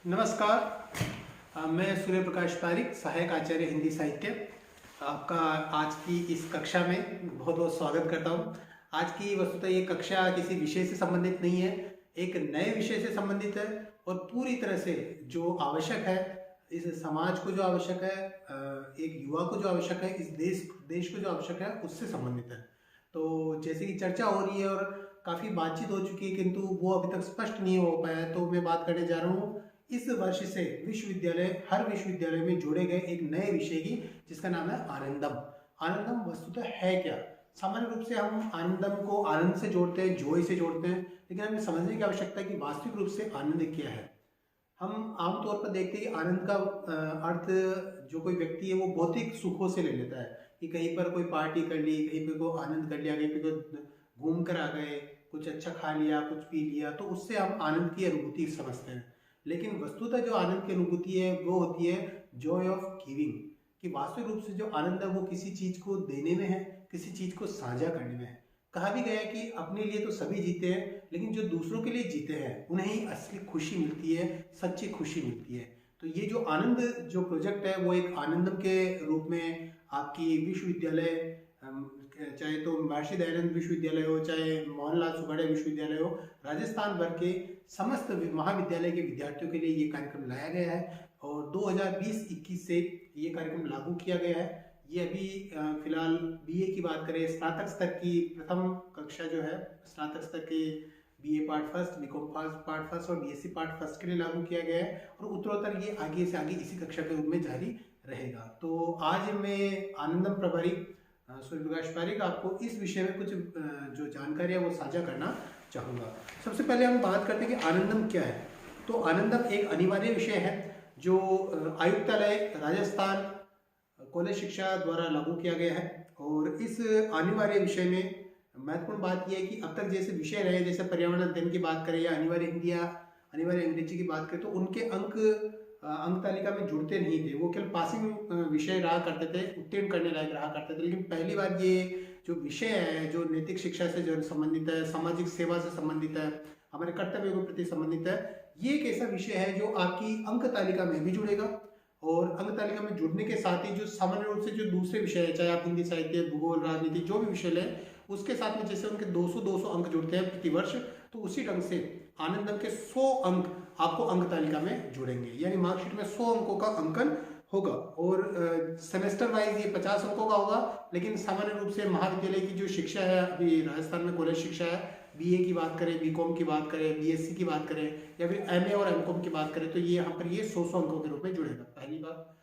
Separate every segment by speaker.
Speaker 1: नमस्कार। मैं सूर्य प्रकाश पारिक, सहायक आचार्य हिंदी साहित्य, आपका आज की इस कक्षा में बहुत बहुत स्वागत करता हूँ। आज की वस्तुतः ये कक्षा किसी विषय से संबंधित नहीं है, एक नए विषय से संबंधित है और पूरी तरह से जो आवश्यक है, इस समाज को जो आवश्यक है, एक युवा को जो आवश्यक है, इस देश को जो आवश्यक है, उससे संबंधित है। तो जैसे कि चर्चा हो रही है और काफ़ी बातचीत हो चुकी है, किंतु वो अभी तक स्पष्ट नहीं हो पाया है, तो मैं बात करने जा रहा हूँ इस वर्ष से हर विश्वविद्यालय में जोड़े गए एक नए विषय की, जिसका नाम है आनंदम। आनंदम वस्तुतः है क्या? सामान्य रूप से हम आनंदम को आनंद से जोड़ते हैं, जॉय से जोड़ते हैं, लेकिन हमें समझने की आवश्यकता है कि वास्तविक रूप से आनंद क्या है। हम आमतौर पर देखते हैं कि आनंद का अर्थ जो कोई व्यक्ति है वो भौतिक सुखों से ले लेता है, कि कहीं पर कोई पार्टी कर ली, कहीं पर कोई आनंद कर लिया, कहीं पर कोई घूम कर आ गए, कुछ अच्छा खा लिया, कुछ पी लिया, तो उससे हम आनंद की अनुभूति समझते हैं। लेकिन वस्तुतः जो आनंद की अनुभूति है वो होती है जॉय ऑफ गिविंग, कि वास्तविक रूप से जो आनंद है वो किसी चीज को देने में है, किसी चीज को साझा करने में है। कहा भी गया है कि अपने लिए तो सभी जीते हैं, लेकिन जो दूसरों के लिए जीते हैं उन्हें ही असली खुशी मिलती है, सच्ची खुशी मिलती है। तो ये जो आनंद जो प्रोजेक्ट है वो एक आनंदम के रूप में आपकी विश्वविद्यालय, चाहे तो महर्षि दयानंद विश्वविद्यालय हो, चाहे मोहनलाल सुखाड़े विश्वविद्यालय हो, राजस्थान भर के समस्त महाविद्यालय के विद्यार्थियों के लिए ये कार्यक्रम लाया गया है और 2020-21 से ये कार्यक्रम लागू किया गया है। ये अभी फिलहाल बीए की बात करें, स्नातक स्तर की प्रथम कक्षा जो है, स्नातक स्तर के BA part first, BCom part first और बीएससी पार्ट फर्स्ट के लिए लागू किया गया है और उत्तरोत्तर ये आगे से आगे इसी कक्षा के रूप में जारी रहेगा। तो आज मैं आनंदम प्रभारी सूर्य प्रकाश पारिक आपको इस विषय में कुछ जो जानकारी है वो साझा करना चाहूँगा। सबसे पहले हम बात करते हैं कि आनंदम क्या है। तो आनंदम एक अनिवार्य विषय है जो आयुक्तालय राजस्थान कॉलेज शिक्षा द्वारा लागू किया गया है और इस अनिवार्य विषय में महत्वपूर्ण बात यह है कि अब तक जैसे विषय रहे, जैसे पर्यावरण अध्ययन की बात करें या अनिवार्य हिंदी या अनिवार्य अंग्रेजी की बात करें, तो उनके अंक तालिका में जुड़ते नहीं थे, वो केवल पासिंग विषय रहा करते थे, उत्तीर्ण करने लायक रहा करते थे। लेकिन पहली बार ये जो विषय है जो नैतिक शिक्षा से जो संबंधित है, सामाजिक सेवा से संबंधित है, हमारे कर्तव्यों के प्रति संबंधित है, ये एक ऐसा विषय है जो आपकी अंक तालिका में भी जुड़ेगा और अंक तालिका में जुड़ने के साथ ही जो सामान्य रूप से जो दूसरे विषय है, चाहे आप हिंदी साहित्य, भूगोल, राजनीति, जो भी विषय लें, उसके साथ में जैसे उनके 200 अंक जुड़ते हैं प्रति वर्ष, तो उसी ढंग से आनंदम के 100 अंक आपको अंक तालिका में जुड़ेंगे, यानी मार्कशीट में 100 अंकों का अंकन होगा और सेमेस्टर वाइज ये 50 अंकों का होगा। लेकिन सामान्य रूप से महाविद्यालय की जो शिक्षा है, अभी राजस्थान में कॉलेज शिक्षा है, बीए की बात करें, बीकॉम की बात करें, बीएससी की बात करें या फिर एमए और एमकॉम की बात करें, तो ये यहाँ पर ये 100 अंकों के रूप में जुड़ेगा, पहली बात।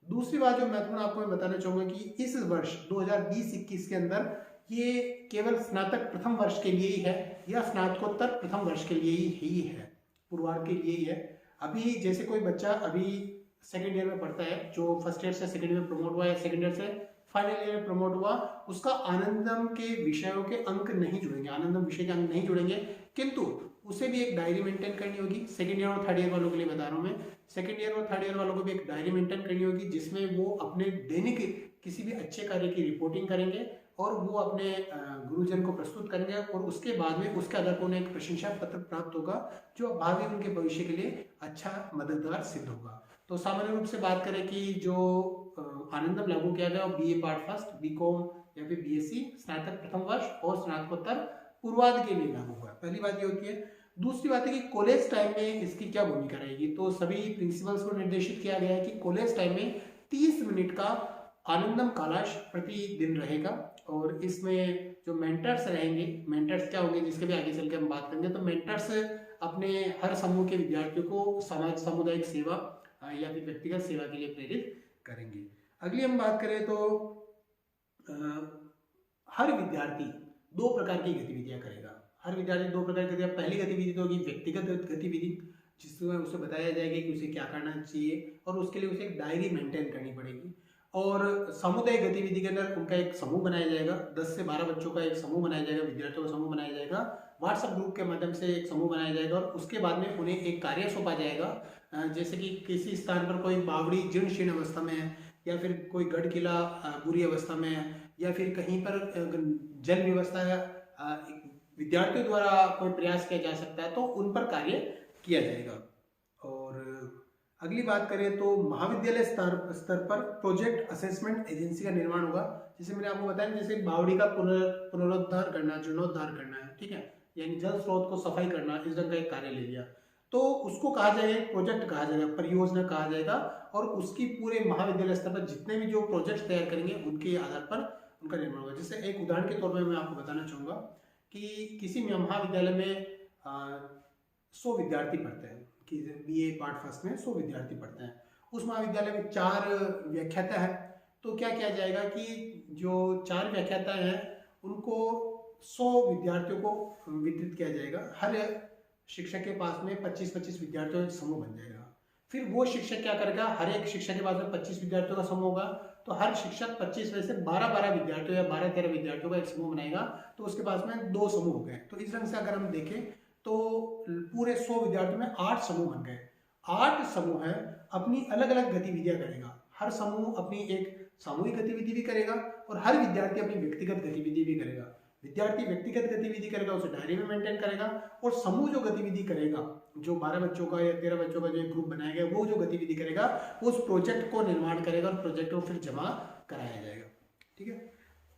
Speaker 1: दूसरी बात जो महत्वपूर्ण आपको मैं बताना चाहूँगा कि इस वर्ष 2020-21 के अंदर ये केवल स्नातक प्रथम वर्ष के लिए ही है या स्नातकोत्तर प्रथम वर्ष के लिए ही है, पूर्वार्ध के लिए ही है। अभी जैसे कोई बच्चा अभी सेकेंड ईयर में पढ़ता है, जो फर्स्ट ईयर से सेकेंड ईयर में प्रमोट हुआ या सेकेंड ईयर से फाइनल ईयर में प्रमोट हुआ, उसका आनंदम के विषयों के अंक नहीं जुड़ेंगे, आनंदम विषय के अंक नहीं जुड़ेंगे, किंतु उसे भी एक डायरी मेंटेन करनी होगी। सेकेंड ईयर और थर्ड ईयर वालों के लिए बता रहा हूँ मैं, सेकेंड ईयर और थर्ड ईयर वालों को भी एक डायरी मेंटेन करनी होगी जिसमें वो अपने दैनिक किसी भी अच्छे कार्य की रिपोर्टिंग करेंगे और वो अपने गुरुजन को प्रस्तुत करेंगे और उसके बाद में उसके आधार पर उन्हें एक प्रशंसा पत्र प्राप्त होगा जो भावी उनके भविष्य के लिए अच्छा मददगार सिद्ध होगा। तो सामान्य रूप से बात करें कि जो आनंदम लागू किया गया बीए पार्ट फर्स्ट, बीकॉम या फिर बीएससी स्नातक प्रथम वर्ष और स्नातकोत्तर पूर्वार्ध के लिए लागू हुआ है, पहली बात ये होती है। दूसरी बात है कि कॉलेज टाइम में इसकी क्या भूमिका रहेगी। तो सभी प्रिंसिपल्स को निर्देशित किया गया है कि कॉलेज टाइम में 30 मिनट का आनंदम कालाश प्रतिदिन रहेगा और इसमें जो मेंटर्स रहेंगे, मेंटर्स क्या होंगे जिसके भी आगे चल के हम बात करेंगे, तो मेंटर्स अपने हर समूह के विद्यार्थियों को समाज सामुदायिक सेवा या फिर व्यक्तिगत सेवा के लिए प्रेरित करेंगे। अगली हम बात करें तो हर विद्यार्थी 2 प्रकार की गतिविधियां करेगा। हर विद्यार्थी 2 प्रकार की गतिविधियां, पहली गतिविधि तो होगी व्यक्तिगत गतिविधि, जिसमें उसे बताया जाएगा कि उसे क्या करना चाहिए और उसके लिए उसे एक डायरी मेंटेन करनी पड़ेगी। और सामुदायिक गतिविधि के अंदर उनका एक समूह बनाया जाएगा, 10 से 12 बच्चों का एक समूह बनाया जाएगा, विद्यार्थियों का समूह बनाया जाएगा, व्हाट्सएप ग्रुप के माध्यम से एक समूह बनाया जाएगा और उसके बाद में उन्हें एक कार्य सौंपा जाएगा। जैसे कि किसी स्थान पर कोई बावड़ी जीर्ण शीर्ण अवस्था में है या फिर कोई गढ़ किला बुरी अवस्था में है या फिर कहीं पर जल व्यवस्था विद्यार्थियों द्वारा कोई प्रयास किया जा सकता है, तो उन पर कार्य किया जाएगा। और अगली बात करें तो महाविद्यालय स्तर पर प्रोजेक्ट असेसमेंट एजेंसी का निर्माण होगा। जैसे मैंने आपको बताया, जैसे बावड़ी का पुनरुद्धार करना, जीर्णोद्धार करना है, ठीक है, यानी जल स्रोत को सफाई करना, इस ढंग का एक कार्य ले लिया, तो उसको कहा जाएगा, एक प्रोजेक्ट कहा जाएगा, परियोजना कहा जाएगा। और उसकी पूरे महाविद्यालय स्तर पर जितने भी जो प्रोजेक्ट तैयार करेंगे उनके आधार पर उनका निर्माण होगा। जैसे एक उदाहरण के तौर पर मैं आपको बताना चाहूँगा कि किसी महाविद्यालय में 100 विद्यार्थी पढ़ते हैं, कि BA पार्ट फर्स्ट में 100 विद्यार्थी पढ़ते हैं, उस महाविद्यालय में 4 व्याख्याता है, तो क्या किया जाएगा कि जो 4 व्याख्याता हैं उनको 100 विद्यार्थियों को वितरित किया जाएगा। हर शिक्षक के पास में 25-25 विद्यार्थियों का समूह बन जाएगा। फिर वो शिक्षक क्या करेगा, हर एक शिक्षक के पास में 25 विद्यार्थियों का समूह होगा, तो हर शिक्षक 25 में से 12-12 विद्यार्थियों या 12-13 विद्यार्थियों का एक समूह बनाएगा, तो उसके पास में 2 समूह हो गए। तो इस ढंग से अगर हम देखें तो पूरे 100 विद्यार्थियों में 8 समूह बन गए। 8 समूह है, अपनी अलग अलग गतिविधियां करेगा। हर समूह अपनी एक सामूहिक गतिविधि भी करेगा और हर विद्यार्थी अपनी व्यक्तिगत गतिविधि भी करेगा। विद्यार्थी व्यक्तिगत गतिविधि करेगा, उसे डायरी में मेंटेन करेगा, और समूह जो गतिविधि करेगा, जो 12 बच्चों का या 13 बच्चों का जो एक ग्रुप बनाया गया, वो जो गतिविधि करेगा उस प्रोजेक्ट को निर्माण करेगा और प्रोजेक्ट को फिर जमा कराया जाएगा। ठीक है,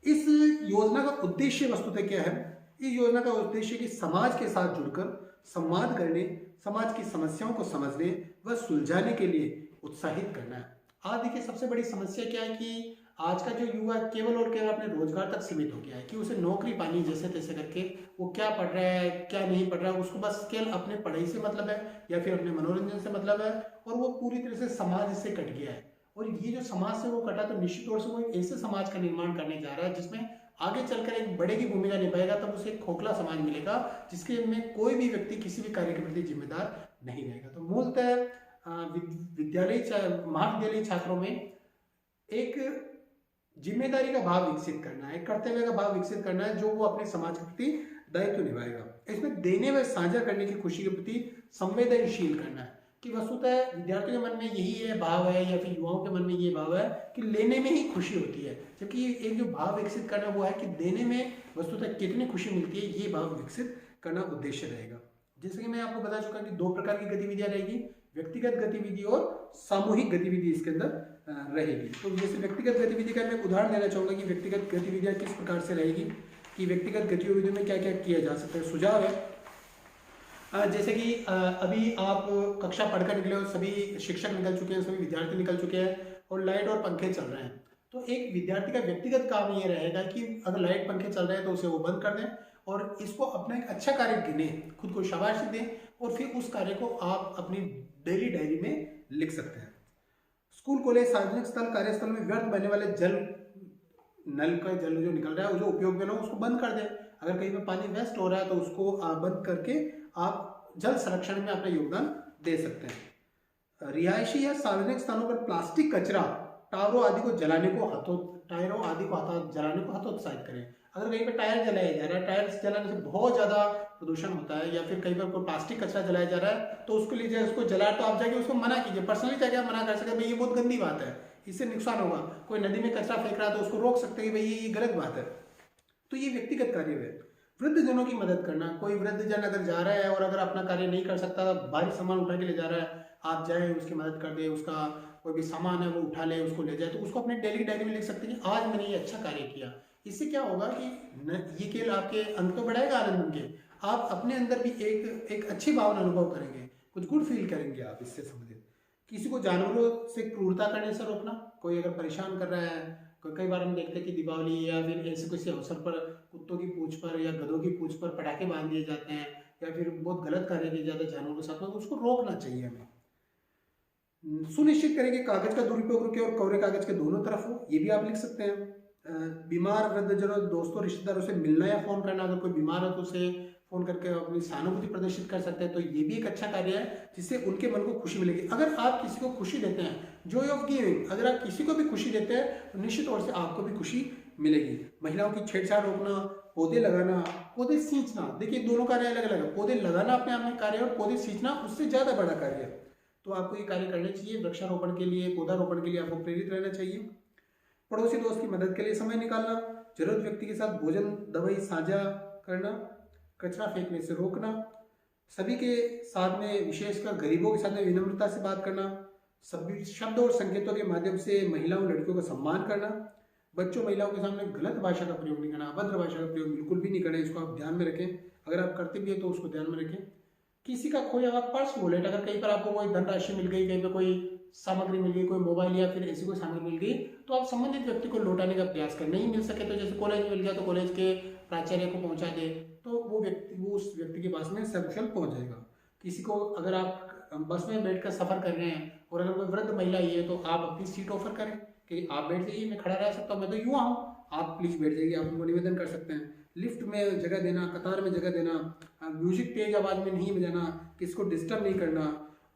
Speaker 1: इस योजना का उद्देश्य वस्तुतः क्या है? इस योजना का उद्देश्य कि समाज के साथ जुड़कर संवाद करने, समाज की समस्याओं को समझने व सुलझाने के लिए उत्साहित करना है। आज देखिए, सबसे बड़ी समस्या क्या है कि आज का जो युवा केवल और केवल अपने रोजगार तक सीमित हो गया है, कि उसे नौकरी पानी जैसे तैसे करके वो क्या पढ़ रहा है क्या नहीं पढ़ रहा है, उसको बस केवल अपने पढ़ाई से मतलब है या फिर अपने मनोरंजन से मतलब है, और वो पूरी तरह से समाज से कट गया है। और ये जो समाज से वो कटा, तो निश्चित तौर से वो एक ऐसे समाज का निर्माण करने जा रहा है जिसमें आगे चलकर एक बड़े की भूमिका निभाएगा, तब उसे एक खोखला समाज मिलेगा जिसके में कोई भी व्यक्ति किसी भी कार्य के प्रति जिम्मेदार नहीं रहेगा। तो मूलतः महाविद्यालयी छात्रों में एक जिम्मेदारी का भाव विकसित करना है, एक कर्तव्य का भाव विकसित करना है, जो वो अपने समाज के प्रति दायित्व निभाएगा। इसमें देने व साझा करने की खुशी के प्रति संवेदनशील करना है, कि वस्तुतः विद्यार्थियों के मन में यही है भाव है, या फिर युवाओं के मन में ये भाव है कि लेने में ही खुशी होती है, जबकि एक जो भाव विकसित करना वो है कि देने में वस्तुतः कितनी खुशी मिलती है, ये भाव विकसित करना उद्देश्य रहेगा। जैसे कि मैं आपको बता चुका कि 2 प्रकार की गतिविधियां रहेगी, व्यक्तिगत गतिविधि और सामूहिक गतिविधि इसके अंदर रहेगी। तो जैसे व्यक्तिगत गतिविधि का मैं उदाहरण देना चाहूँगा कि व्यक्तिगत गतिविधियाँ किस प्रकार से रहेगी, कि व्यक्तिगत गतिविधियों में क्या क्या किया जा सकता है। सुझाव है, जैसे कि अभी आप कक्षा पढ़कर निकले हो, सभी शिक्षक निकल चुके हैं, सभी विद्यार्थी निकल चुके हैं और लाइट और पंखे चल रहे हैं, तो एक विद्यार्थी का व्यक्तिगत काम ये रहेगा कि अगर लाइट पंखे चल रहे हैं तो उसे वो बंद कर दें और इसको अपना एक अच्छा कार्य गिने, खुद को शाबाशी दें, और फिर उस कार्य को आप अपनी डेली डायरी में लिख सकते हैं। स्कूल कॉलेज सार्वजनिक स्थल कार्यस्थल में व्यर्थ बहने वाले जल, नल का जल जो निकल रहा है, जो उपयोग में ना, उसको बंद कर दें। अगर कहीं पे पानी वेस्ट हो रहा है तो उसको बंद करके आप जल संरक्षण में अपना योगदान दे सकते हैं। रिहायशी या सार्वजनिक स्थानों पर प्लास्टिक कचरा, टायरों आदि को जलाने को हतोत्साहित करें। अगर कहीं पे टायर जलाया जा रहा है, टायर जलाने से बहुत ज़्यादा प्रदूषण होता है, या फिर कहीं पर कोई प्लास्टिक कचरा जलाया जा रहा है, तो उसके लिए उसको जला, तो आप जाके उसको मना कीजिए, पर्सनली जाके आप मना कर सकते हैं, भाई ये बहुत गंदी बात है, इससे नुकसान होगा। कोई नदी में कचरा फेंक रहा है तो उसको रोक सकते हैं कि भाई ये गलत बात है। तो ये व्यक्तिगत कार्य है। वृद्धजनों की मदद करना, कोई वृद्धजन अगर जा रहा है और अगर अपना कार्य नहीं कर सकता, भारी सामान उठा के ले जा रहा है, आप जाए उसकी मदद कर दे, उसका कोई भी सामान है वो उठा ले, उसको ले जाए, तो उसको अपने डेली डायरी में लिख सकते हैं कि आज मैंने ये अच्छा कार्य किया। इससे क्या होगा कि ये केवल आपके अंक तो बढ़ाएगा आनंद के, आप अपने अंदर भी एक अच्छी भावना अनुभव करेंगे, कुछ गुड फील करेंगे आप इससे संबंधित। किसी को जानवरों से क्रूरता करने से रोकना, कोई अगर परेशान कर रहा है, कई बार हम देखते हैं कि दीपावली या फिर ऐसे किसी अवसर पर कुत्तों की पूंछ पर या गधों की पूंछ पर पटाखे बांध दिए जाते हैं, या फिर बहुत गलत कार्य किए जाते हैं जानवरों के साथ में, तो उसको रोकना चाहिए हमें। सुनिश्चित करें कि कागज का दुरुपयोग रुके और कोरे कागज के दोनों तरफ हो, ये भी आप लिख सकते हैं। बीमार वृद्धजनों, दोस्तों, रिश्तेदारों से मिलना या फोन करना, अगर कोई बीमार है तो उसे फोन करके अपनी सहानुभूति प्रदर्शित कर सकते हैं, तो ये भी एक अच्छा कार्य है जिससे उनके मन को खुशी मिलेगी। अगर आप किसी को खुशी देते हैं, जॉय ऑफ गिविंग, अगर आप किसी को भी खुशी देते हैं तो निश्चित तौर से आपको भी खुशी मिलेगी। महिलाओं की छेड़छाड़ रोकना, पौधे लगाना, पौधे सींचना, देखिए दोनों कार्य अलग अलग है। पौधे लगाना अपने आप में कार्य है और पौधे सींचना उससे ज्यादा बड़ा कार्य है, तो आपको ये कार्य करने चाहिए। वृक्षारोपण के लिए, पौधारोपण के लिए आपको प्रेरित रहना चाहिए। पड़ोसी दोस्त की मदद के लिए समय निकालना, जरूरत व्यक्ति के साथ भोजन दवाई साझा करना, कचरा फेंकने से रोकना, सभी के साथ में, विशेषकर गरीबों के साथ में विनम्रता से बात करना, सभी शब्द और संकेतों के माध्यम से महिलाओं लड़कियों का सम्मान करना, बच्चों महिलाओं के सामने गलत भाषा का प्रयोग नहीं करना, अभद्र भाषा का प्रयोग बिल्कुल भी नहीं करना, इसको आप ध्यान में रखें। अगर आप करते भी है तो उसको ध्यान में रखें। किसी का खोया हुआ पर्स वॉलेट, अगर कहीं पर आपको कोई धनराशि मिल गई, कहीं पर कोई सामग्री मिल गई, कोई मोबाइल या फिर ऐसी कोई सामग्री मिल गई, तो आप संबंधित व्यक्ति को लौटाने का प्रयास करें। नहीं मिल सके तो जैसे कॉलेज में मिल गया तो कॉलेज के प्राचार्य को पहुंचा दे, तो वो उस व्यक्ति के पास में सकुशल पहुंच जाएगा। किसी को, अगर आप बस में बैठकर सफर कर रहे हैं और अगर कोई वृद्ध महिला ही है तो आप अपनी सीट ऑफर करें कि आप बैठ जाइए, मैं खड़ा रह सकता हूँ, मैं तो युवा हूँ, आप प्लीज बैठ जाइए, आप उनको निवेदन कर सकते हैं। लिफ्ट में जगह देना, कतार में जगह देना, म्यूजिक तेज आवाज में नहीं बजाना, किसको डिस्टर्ब नहीं करना।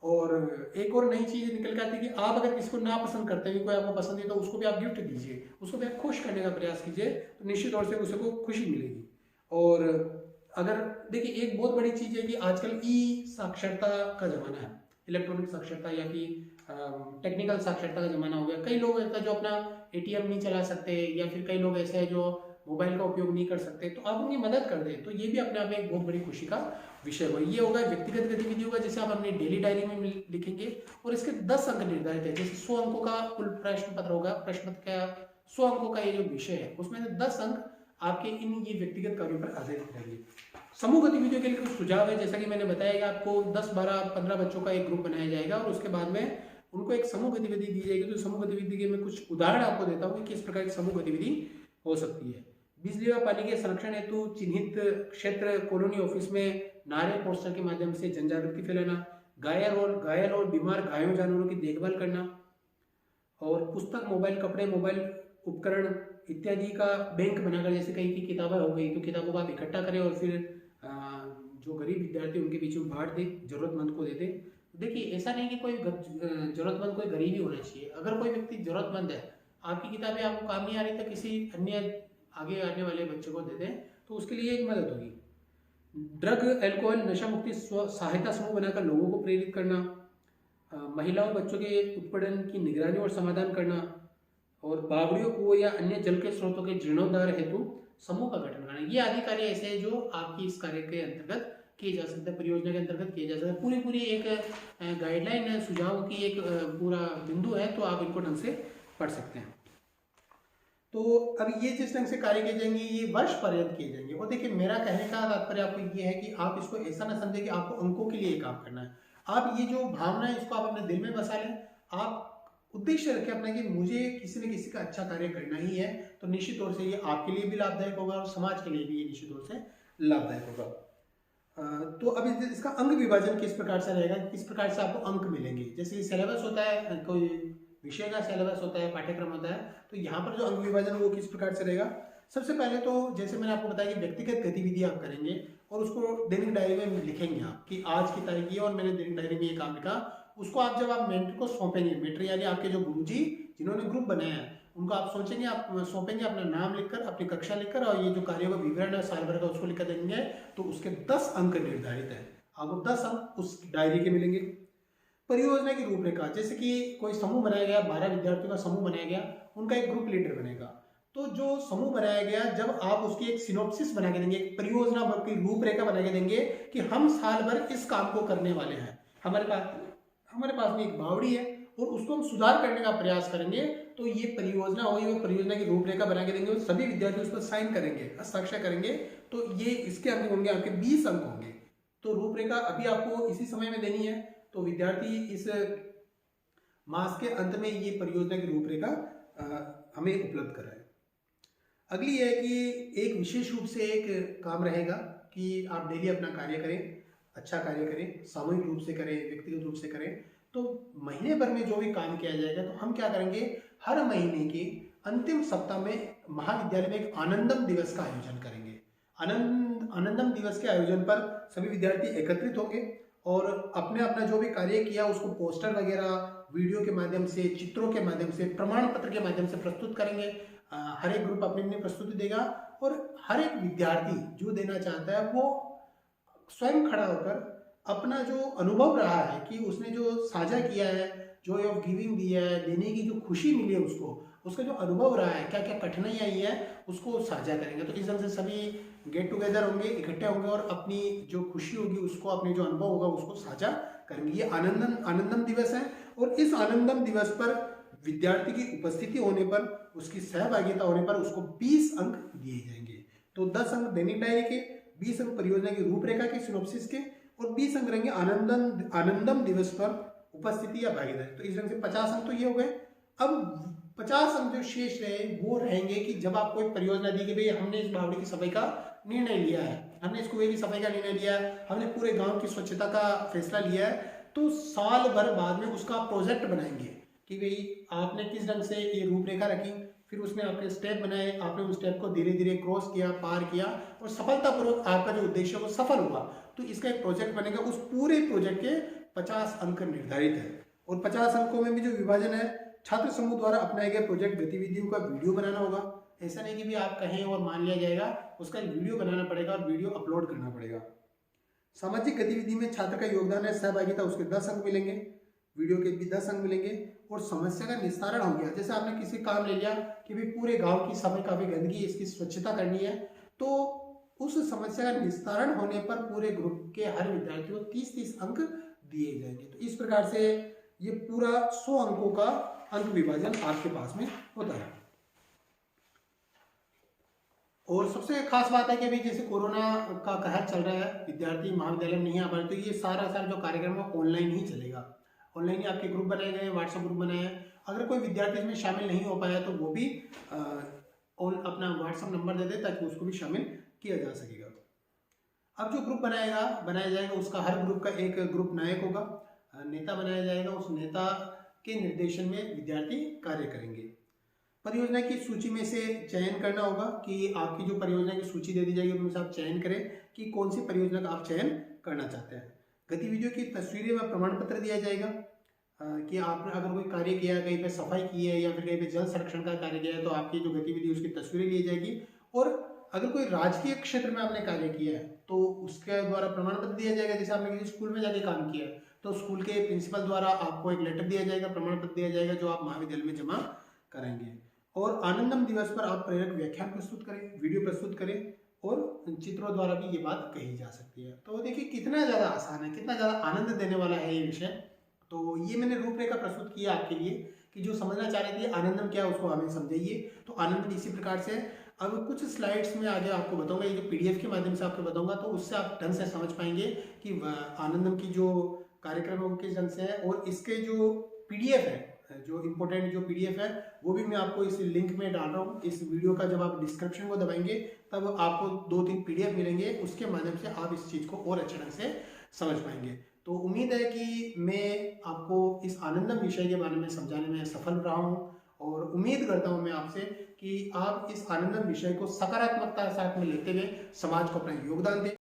Speaker 1: और एक और नई चीज निकल के आती है कि आप अगर किसी को ना पसंद करते हैं, कोई आपको पसंद नहीं, तो उसको भी आप गिफ्ट दीजिए, उसको भी आप खुश करने का प्रयास कीजिए, तो निश्चित तौर से उसको खुशी मिलेगी। और अगर देखिए, एक बहुत बड़ी चीज है कि आजकल ई साक्षरता का जमाना है, इलेक्ट्रॉनिक साक्षरता या फिर टेक्निकल साक्षरता का जमाना हो गया। कई लोग ऐसा जो अपना एटीएम नहीं चला सकते, या फिर कई लोग ऐसे हैं जो मोबाइल का उपयोग नहीं कर सकते, तो आप उनकी मदद कर दें, तो ये भी अपने आप में एक बहुत बड़ी खुशी का विषय होगा। ये होगा व्यक्तिगत गतिविधि होगा, जैसे आप अपनी डेली डायरी में लिखेंगे और इसके 10 अंक निर्धारित है। जैसे 100 अंकों का कुल प्रश्न पत्र होगा, प्रश्न पत्र का 100 अंकों का ये जो विषय है उसमें से 10 अंक आपके इन ये व्यक्तिगत कार्यों पर आधारित रहेंगे। समूह गतिविधियों के लिए कुछ सुझाव है, जैसा कि मैंने बताया कि आपको 10, 12, 15 बच्चों का एक ग्रुप बनाया जाएगा और उसके बाद में उनको एक समूह गतिविधि दी जाएगी। तो समूह गतिविधि के मैं कुछ उदाहरण आपको देता हूँ कि किस प्रकार की समूह गतिविधि हो सकती है। बिजली व पानी के संरक्षण हेतु चिन्हित क्षेत्र कॉलोनी ऑफिस में नारे पोस्टर के माध्यम से जन जागृति फैलाना, घायल और बीमार घायल जानवरों की देखभाल करना, और पुस्तक, मोबाइल, कपड़े, मोबाइल उपकरण इत्यादि का बैंक बनाकर, जैसे कहीं की किताबें हो गई तो किताबों को आप इकट्ठा करें और फिर जो गरीब विद्यार्थी उनके बीच में बांट दे, जरूरतमंद को दे दे। देखिए, ऐसा नहीं कि कोई जरूरतमंद कोई गरीब ही होना चाहिए। अगर कोई व्यक्ति जरूरतमंद है, आपकी किताबें आपको काम नहीं आ रही, तो किसी अन्य आगे आने वाले बच्चों को दे दें, तो उसके लिए एक मदद होगी। ड्रग, अल्कोहल, नशा मुक्ति सहायता समूह बनाकर लोगों को प्रेरित करना, महिलाओं बच्चों के उत्पीड़न की निगरानी और समाधान करना, और बावड़ियों, कुओं या अन्य जल के स्रोतों के जीर्णोद्धार हेतु समूह का गठन करना। ये आदि कार्य ऐसे हैं जो आपकी इस कार्य के अंतर्गत किए जा सकते हैं, परियोजना के अंतर्गत किए जा सकते हैं। पूरी एक गाइडलाइन, सुझाव की एक पूरा बिंदु है, तो आप इनको ढंग से पढ़ सकते हैं। तो अब ये जिस ढंग से कार्य किए जाएंगे ये वर्ष पर्यंत किए जाएंगे। और देखिए, मेरा कहने का तात्पर्य आपको ये है कि आप इसको ऐसा ना समझें कि आपको अंकों के लिए काम करना है। आप ये जो भावना है इसको आप अपने दिल में बसा लें। आप उद्देश्य रखें अपना कि मुझे किसी न किसी का अच्छा कार्य करना ही है, तो निश्चित तौर से ये आपके लिए भी लाभदायक होगा और समाज के लिए भी ये निश्चित तौर से लाभदायक होगा। तो अब इसका अंक विभाजन किस प्रकार से रहेगा, किस प्रकार से आपको अंक मिलेंगे। जैसे सिलेबस होता है, कोई विषय का सिलेबस होता है, पाठ्यक्रम होता है, तो यहाँ पर जो अंक विभाजन वो किस प्रकार से रहेगा। सबसे पहले तो जैसे मैंने आपको बताया कि व्यक्तिगत गतिविधि आप करेंगे और उसको दैनिक डायरी में लिखेंगे आप कि आज की तारीख ये और मैंने दैनिक डायरी में ये काम लिखा। उसको आप जब आप मेंटर को सौंपेंगे, मेंटर यानी आपके जो गुरुजी जिन्होंने ग्रुप बनाया है उनको आप सोचेंगे, आप सौंपेंगे अपना नाम लिखकर, अपनी कक्षा लिखकर, और ये जो कार्यों का विवरण है साल भर का उसको लिखकर देंगे, तो उसके 10 अंक निर्धारित है। आपको 10 अंक उस डायरी के मिलेंगे। परियोजना की रूपरेखा, जैसे कि कोई समूह बनाया गया, 12 विद्यार्थियों का समूह बनाया गया, उनका एक ग्रुप लीडर बनेगा। तो जो समूह बनाया गया, जब आप उसकी एक सिनोप्सिस बना के देंगे, एक परियोजना की रूपरेखा बना के देंगे कि हम साल भर इस काम को करने वाले हैं, हमारे पास में एक बावड़ी है और उसको हम सुधार करने का प्रयास करेंगे, तो ये परियोजना होगी। वो परियोजना की रूपरेखा बना के देंगे और सभी विद्यार्थी उस पर साइन करेंगे, हस्ताक्षर करेंगे, तो ये इसके अंक होंगे, आपके 20 अंक होंगे। तो रूपरेखा अभी आपको इसी समय में देनी है, तो विद्यार्थी इस मास के अंत में ये परियोजना की रूपरेखा हमें उपलब्ध कराए। अगली है कि एक विशेष रूप से एक काम रहेगा कि आप डेली अपना कार्य करें, अच्छा कार्य करें, सामूहिक रूप से करें, व्यक्तिगत रूप से करें। तो महीने भर में जो भी काम किया जाएगा, तो हम क्या करेंगे, हर महीने के अंतिम सप्ताह में महाविद्यालय में एक आनंदम दिवस का आयोजन करेंगे। आनंदम दिवस के आयोजन पर सभी विद्यार्थी एकत्रित होंगे और अपने अपना जो भी कार्य किया उसको पोस्टर वगैरह, वीडियो के माध्यम से, चित्रों के माध्यम से, प्रमाण पत्र के माध्यम से प्रस्तुत करेंगे। हर एक ग्रुप अपनी अपनी प्रस्तुति देगा और हर एक विद्यार्थी जो देना चाहता है वो स्वयं खड़ा होकर अपना जो अनुभव रहा है कि उसने जो साझा किया है, जॉय ऑफ गिविंग दिया है, देने की जो खुशी मिली है उसको, उसका जो अनुभव रहा है, क्या क्या कठिनाइयाँ आई है, उसको साझा करेंगे। तो इस ढंग से सभी गेट टुगेदर होंगे, इकट्ठे होंगे और अपनी जो खुशी होगी उसको, अपने जो अनुभव होगा उसको साझा करेंगे। ये आनंदम दिवस है और इस आनंदम दिवस पर विद्यार्थी की उपस्थिति होने पर, उसकी सहभागिता होने पर उसको 20 अंक दिए जाएंगे। तो 10 अंक दैनिक डायरी के, 20 अंक परियोजना की रूपरेखा के, सिनॉप्सिस के, और 20 अंक रहेंगे आनंदम दिवस पर उपस्थिति या भागीदारी। तो इस ढंग से 50 अंक तो ये हो गए। अब 50 अंक जो शेष रहे वो रहेंगे कि जब आपको एक परियोजना दी कि भाई हमने इस बावड़ी की सफाई का निर्णय लिया है, हमने इस कुएं की सफाई का निर्णय लिया है, हमने पूरे गांव की स्वच्छता का फैसला लिया है, तो साल भर बाद में उसका प्रोजेक्ट बनाएंगे कि भाई आपने किस ढंग से ये रूपरेखा रखी, फिर उसमें आपने स्टेप बनाए, आपने उस स्टेप को धीरे धीरे क्रॉस किया, पार किया और सफलतापूर्वक आपका जो उद्देश्य वो सफल हुआ, तो इसका एक प्रोजेक्ट बनेगा। उस पूरे प्रोजेक्ट के 50 अंक निर्धारित है और 50 अंकों में भी जो विभाजन है, छात्र समूह द्वारा अपनाए गए प्रोजेक्ट गतिविधियों का वीडियो बनाना होगा। ऐसा नहीं कि भी आप कहें और मान लिया जाएगा, उसका एक वीडियो बनाना पड़ेगा और वीडियो अपलोड करना पड़ेगा। सामाजिक गतिविधि में छात्र का योगदान है, सहभागिता, उसके 10 अंक मिलेंगे, वीडियो के भी 10 अंक मिलेंगे। और समस्या का निस्तारण हो गया, जैसे आपने किसी काम ले लिया कि भाई पूरे गांव की सफाई, काफी गंदगी, इसकी स्वच्छता करनी है, तो उस समस्या का निस्तारण होने पर पूरे ग्रुप के हर विद्यार्थी को 30-30 अंक दिए जाएंगे। तो इस प्रकार से ये पूरा 100 अंकों का अंक विभाजन आपके पास में होता है। और सबसे खास बात है कि अभी जैसे कोरोना का कहर चल रहा है, विद्यार्थी महाविद्यालय में नहीं आ पा रहे, तो ये सारा जो कार्यक्रम है ऑनलाइन ही चलेगा। ऑनलाइन ही आपके ग्रुप बनाए गए, व्हाट्सएप ग्रुप बनाए हैं। अगर कोई विद्यार्थी इसमें शामिल नहीं हो पाया तो वो भी अपना व्हाट्सएप नंबर दे दे ताकि उसको भी शामिल किया जा सकेगा। अब जो ग्रुप बनाया जाएगा उसका हर ग्रुप का एक ग्रुप नायक होगा, नेता बनाया जाएगा। उस नेता के निर्देशन में विद्यार्थी कार्य करेंगे। परियोजना की सूची में से चयन करना होगा कि आपकी जो परियोजना की सूची दे दी जाएगी उनमें से आप चयन करें कि कौन सी परियोजना का आप चयन करना चाहते हैं। गतिविधियों की तस्वीरें व प्रमाण पत्र दिया जाएगा कि आपने अगर कोई कार्य किया है, कहीं पे सफाई की है या फिर कहीं पे जल संरक्षण का कार्य किया है, तो आपकी जो गतिविधि उसकी तस्वीरें ली जाएगी। और अगर कोई राजकीय क्षेत्र में आपने कार्य किया है तो उसके द्वारा प्रमाण पत्र दिया जाएगा। जैसे आपने किसी स्कूल में जाके काम किया है तो स्कूल के प्रिंसिपल द्वारा आपको एक लेटर दिया जाएगा, प्रमाण पत्र दिया जाएगा, जो आप महाविद्यालय में जमा करेंगे। और आनंदम दिवस पर आप प्रेरक व्याख्यान प्रस्तुत करें, वीडियो प्रस्तुत करें और चित्रों द्वारा भी ये बात कही जा सकती है। तो देखिए कितना ज़्यादा आसान है, कितना ज़्यादा आनंद देने वाला है ये विषय। तो ये मैंने रूपरेखा प्रस्तुत किया आपके लिए कि जो समझना चाह रहे थे आनंदम क्या है उसको हमें समझाइए। तो आनंदम इसी प्रकार से अब कुछ स्लाइड्स में आगे आपको बताऊंगा, ये जो पीडीएफ के माध्यम से आपको बताऊंगा, तो उससे आप ढंग से समझ पाएंगे कि आनंदम की जो कार्यक्रम है वो किस ढंग से है। और इसके जो पीडीएफ है, जो इम्पोर्टेंट जो पीडीएफ है वो भी मैं आपको इस लिंक में डाल रहा हूँ। इस वीडियो का जब आप डिस्क्रिप्शन को दबाएंगे तब आपको 2-3 पीडीएफ मिलेंगे, उसके माध्यम से आप इस चीज़ को और अच्छे ढंग से समझ पाएंगे। तो उम्मीद है कि मैं आपको इस आनंदम विषय के बारे में समझाने में सफल रहा हूँ और उम्मीद करता हूँ मैं आपसे कि आप इस आनंदम विषय को सकारात्मकता के साथ में लेते हुए समाज को अपना योगदान दें।